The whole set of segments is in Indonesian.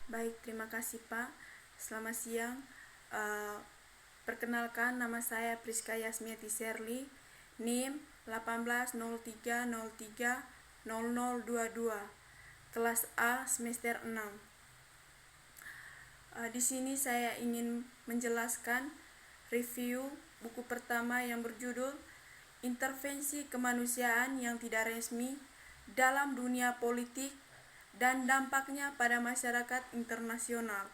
Baik, terima kasih Pak. Selamat siang. Perkenalkan, nama saya Priska Yasmiati Serli, NIM 1803030022, kelas A semester 6. Di sini saya ingin menjelaskan review buku pertama yang berjudul Intervensi Kemanusiaan yang Tidak Resmi dalam Dunia Politik dan Dampaknya pada Masyarakat Internasional.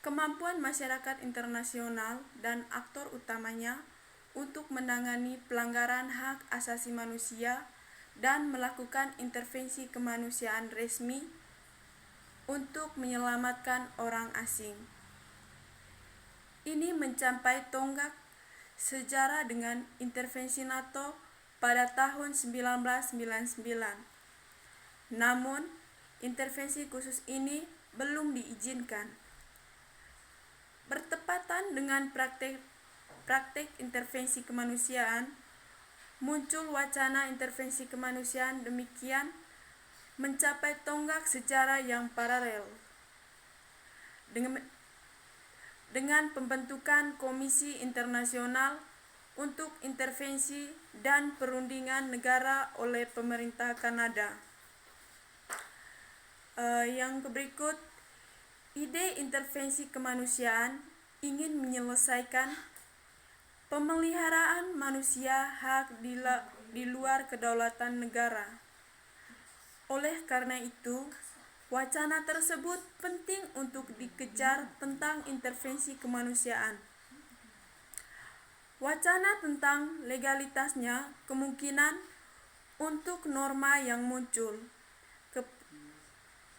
Kemampuan masyarakat internasional dan aktor utamanya untuk menangani pelanggaran hak asasi manusia dan melakukan intervensi kemanusiaan resmi untuk menyelamatkan orang asing. Ini mencapai tonggak sejarah dengan intervensi NATO pada tahun 1999. Namun, intervensi khusus ini belum diizinkan. Bertepatan dengan praktek intervensi kemanusiaan, muncul wacana intervensi kemanusiaan demikian mencapai tonggak sejarah yang paralel dengan pembentukan Komisi Internasional untuk Intervensi dan Perundingan Negara oleh pemerintah Kanada. Yang berikut, ide intervensi kemanusiaan ingin menyelesaikan pemeliharaan manusia hak di luar kedaulatan negara. Oleh karena itu, wacana tersebut penting untuk dikejar tentang intervensi kemanusiaan. Wacana tentang legalitasnya kemungkinan untuk norma yang muncul,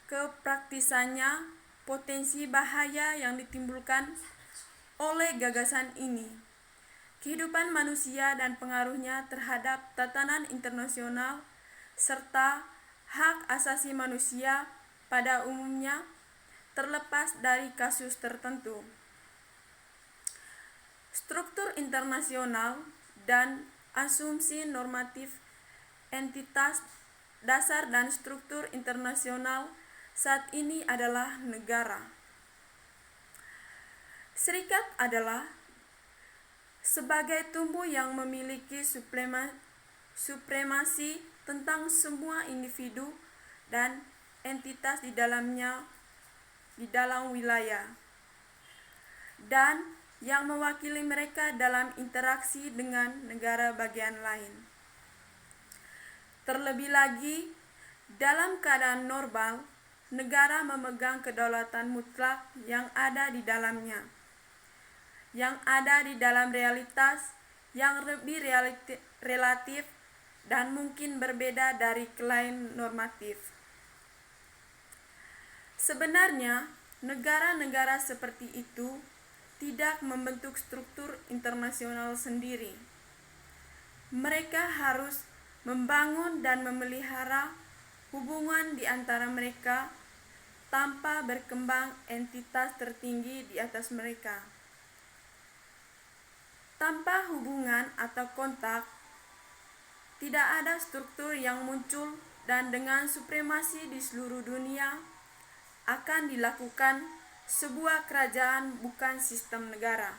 kepraktisannya, potensi bahaya yang ditimbulkan oleh gagasan ini, kehidupan manusia dan pengaruhnya terhadap tatanan internasional, serta hak asasi manusia pada umumnya terlepas dari kasus tertentu. Struktur internasional dan asumsi normatif entitas dasar dan struktur internasional saat ini adalah negara. Serikat adalah sebagai tumbuh yang memiliki supremasi tentang semua individu dan entitas di dalam wilayah, dan yang mewakili mereka dalam interaksi dengan negara bagian lain. Terlebih lagi, dalam keadaan normal, negara memegang kedaulatan mutlak yang ada di dalamnya, yang ada di dalam realitas yang lebih relatif dan mungkin berbeda dari klaim normatif. Sebenarnya, negara-negara seperti itu tidak membentuk struktur internasional sendiri. Mereka harus membangun dan memelihara hubungan di antara mereka tanpa berkembang entitas tertinggi di atas mereka. Tanpa hubungan atau kontak, tidak ada struktur yang muncul, dan dengan supremasi di seluruh dunia akan dilakukan sebuah kerajaan, bukan sistem negara.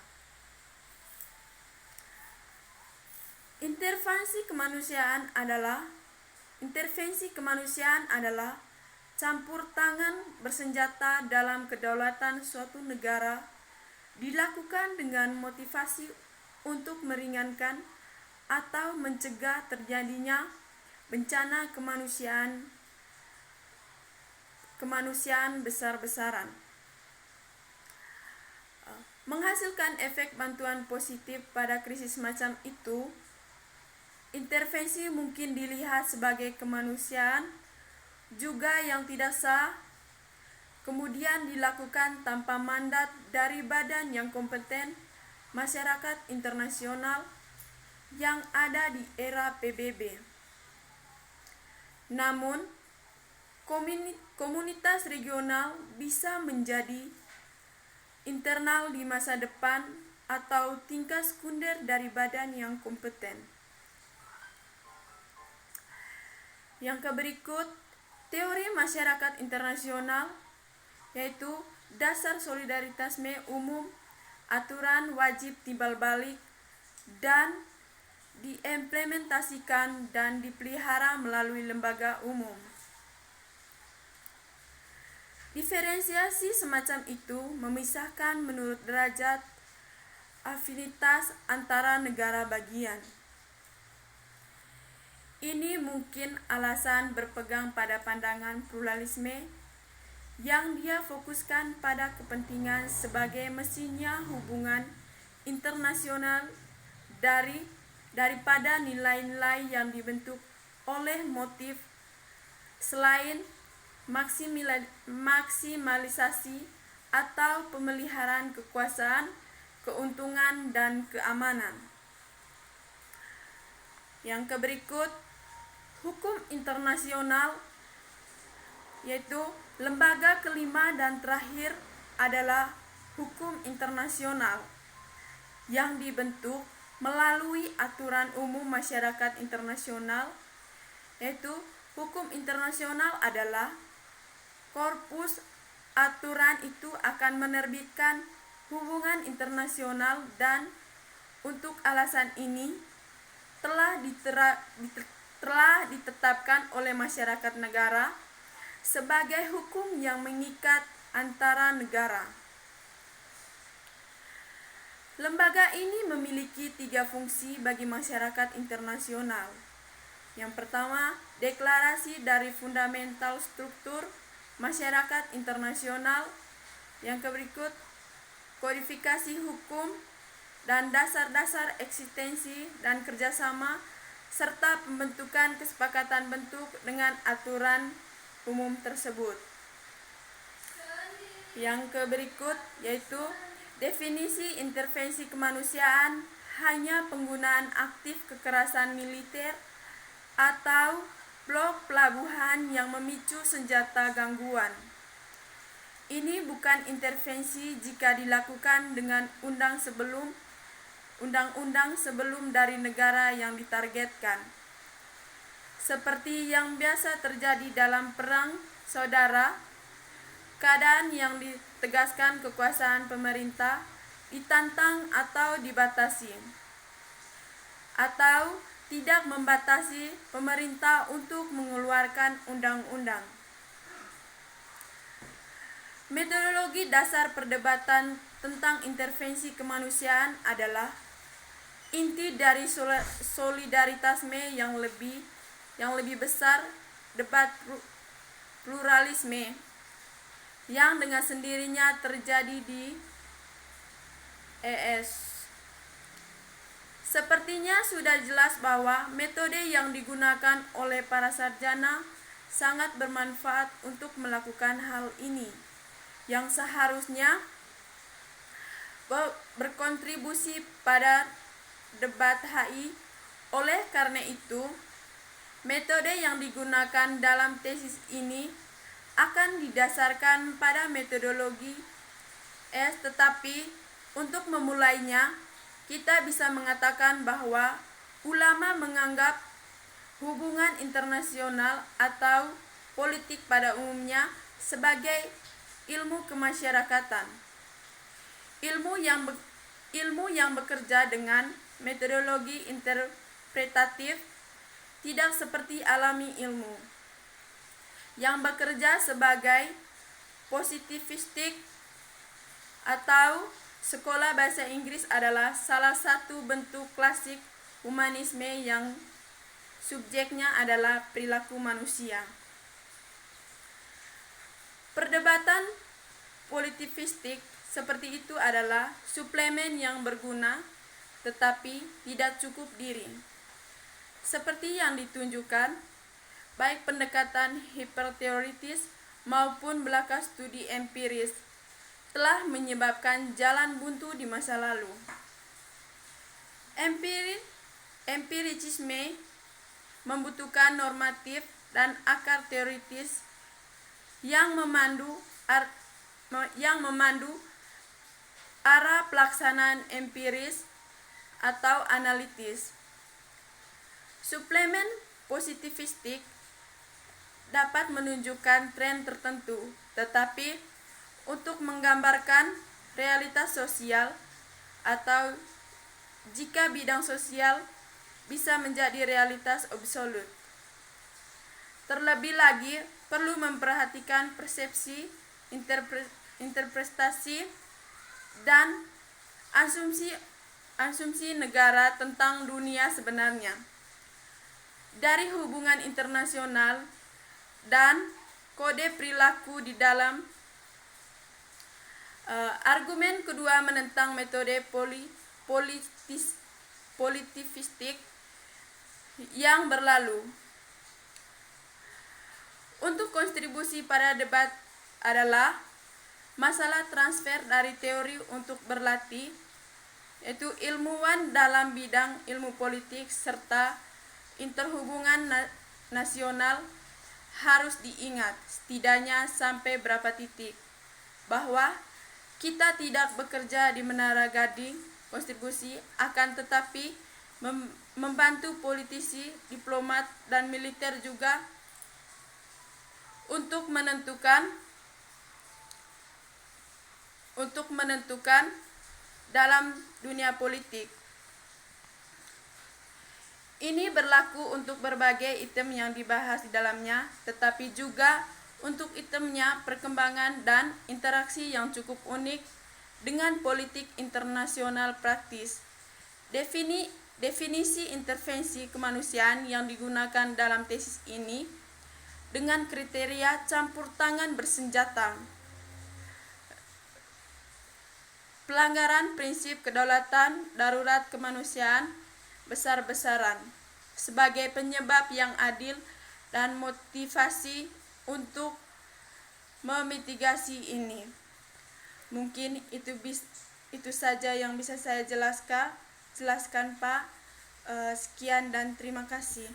Intervensi kemanusiaan adalah campur tangan bersenjata dalam kedaulatan suatu negara, dilakukan dengan motivasi untuk meringankan atau mencegah terjadinya bencana kemanusiaan besar-besaran, menghasilkan efek bantuan positif pada krisis semacam itu. Intervensi mungkin dilihat sebagai kemanusiaan juga yang tidak sah, kemudian dilakukan tanpa mandat dari badan yang kompeten, masyarakat internasional yang ada di era PBB. Namun, komunitas regional bisa menjadi internal di masa depan atau tingkat sekunder dari badan yang kompeten. Yang berikut, Teori masyarakat internasional yaitu dasar solidaritasme umum, aturan wajib timbal balik, dan diimplementasikan dan dipelihara melalui lembaga umum. Diferensiasi semacam itu memisahkan menurut derajat afinitas antara negara bagian. Ini mungkin alasan berpegang pada pandangan pluralisme yang dia fokuskan pada kepentingan sebagai mesinnya hubungan internasional daripada nilai-nilai yang dibentuk oleh motif selain maksimalisasi atau pemeliharaan kekuasaan, keuntungan, dan keamanan. Yang berikut, hukum internasional, yaitu lembaga kelima dan terakhir adalah hukum internasional yang dibentuk melalui aturan umum masyarakat internasional, yaitu hukum internasional adalah korpus aturan itu akan menerbitkan hubungan internasional dan untuk alasan ini telah ditetapkan oleh masyarakat negara sebagai hukum yang mengikat antara negara. Lembaga ini memiliki 3 fungsi bagi masyarakat internasional. Yang pertama, deklarasi dari fundamental struktur masyarakat internasional. Yang berikut, kodifikasi hukum dan dasar-dasar eksistensi dan kerjasama, serta pembentukan kesepakatan bentuk dengan aturan umum tersebut. Yang berikut yaitu definisi intervensi kemanusiaan hanya penggunaan aktif kekerasan militer atau blok pelabuhan yang memicu senjata gangguan. Ini bukan intervensi jika dilakukan dengan undang-undang sebelum dari negara yang ditargetkan. Seperti yang biasa terjadi dalam perang saudara, keadaan yang ditegaskan kekuasaan pemerintah ditantang atau dibatasi, atau tidak membatasi pemerintah untuk mengeluarkan undang-undang. Metodologi dasar perdebatan tentang intervensi kemanusiaan adalah inti dari solidaritasme yang lebih besar, debat pluralisme yang dengan sendirinya terjadi di ES. Sepertinya sudah jelas bahwa metode yang digunakan oleh para sarjana sangat bermanfaat untuk melakukan hal ini, yang seharusnya berkontribusi pada debat HI. Oleh karena itu, metode yang digunakan dalam tesis ini akan didasarkan pada metodologi S, tetapi untuk memulainya, kita bisa mengatakan bahwa ulama menganggap hubungan internasional atau politik pada umumnya sebagai ilmu kemasyarakatan. Ilmu yang bekerja dengan metodologi interpretatif, tidak seperti alami ilmu yang bekerja sebagai positivistik atau sekolah bahasa Inggris adalah salah satu bentuk klasik humanisme yang subjeknya adalah perilaku manusia. Perdebatan positivistik seperti itu adalah suplemen yang berguna tetapi tidak cukup diri. Seperti yang ditunjukkan, baik pendekatan hiperteoritis maupun belaka studi empiris telah menyebabkan jalan buntu di masa lalu. Empiricisme membutuhkan normatif dan akar teoritis yang memandu arah pelaksanaan empiris atau analitis. Suplemen positivistik dapat menunjukkan tren tertentu, tetapi untuk menggambarkan realitas sosial atau jika bidang sosial bisa menjadi realitas absolut. Terlebih lagi, perlu memperhatikan persepsi, interpretasi, dan asumsi negara tentang dunia sebenarnya. Dari hubungan internasional dan kode perilaku di dalam argumen kedua menentang metode politistik yang berlalu. Untuk kontribusi pada debat adalah masalah transfer dari teori untuk berlatih, yaitu ilmuwan dalam bidang ilmu politik serta interhubungan nasional harus diingat setidaknya sampai berapa titik bahwa kita tidak bekerja di Menara Gading kontribusi akan tetapi membantu politisi, diplomat, dan militer juga untuk menentukan dalam dunia politik. Ini berlaku untuk berbagai item yang dibahas di dalamnya, tetapi juga untuk itemnya perkembangan dan interaksi yang cukup unik dengan politik internasional praktis. Definisi intervensi kemanusiaan yang digunakan dalam tesis ini dengan kriteria campur tangan bersenjata, pelanggaran prinsip kedaulatan darurat kemanusiaan besar-besaran sebagai penyebab yang adil dan motivasi untuk memitigasi ini. Mungkin itu saja yang bisa saya jelaskan Pak. Sekian dan terima kasih.